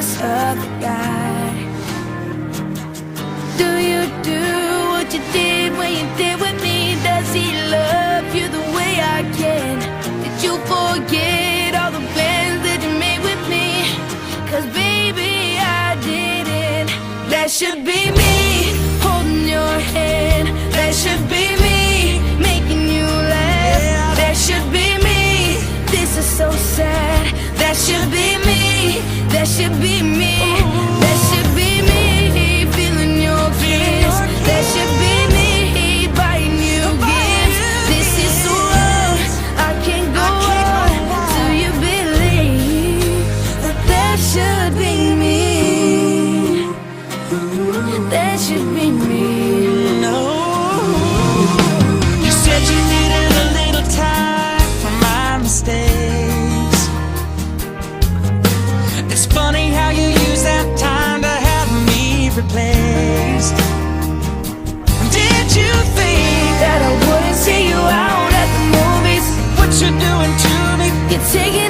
this other guy. Do you do what you did when you did with me? Does he love you the way I can? Did you forget all the plans that you made with me? 'Cause baby, I didn't. That should be me holding your hand. That should be me making you laugh. That should be me. This is so sad. That should be me. That should be me. That should be me feeling your kiss. That should be me buying you gifts. This is so wrong. I can't go on. Do you believe that that should be me? That should be me. No. You said you needed a little time for my mistakes. It's funny how you use that time to have me replaced. Did you think That I wouldn't see you out at the movies. what you're doing to me? You're taking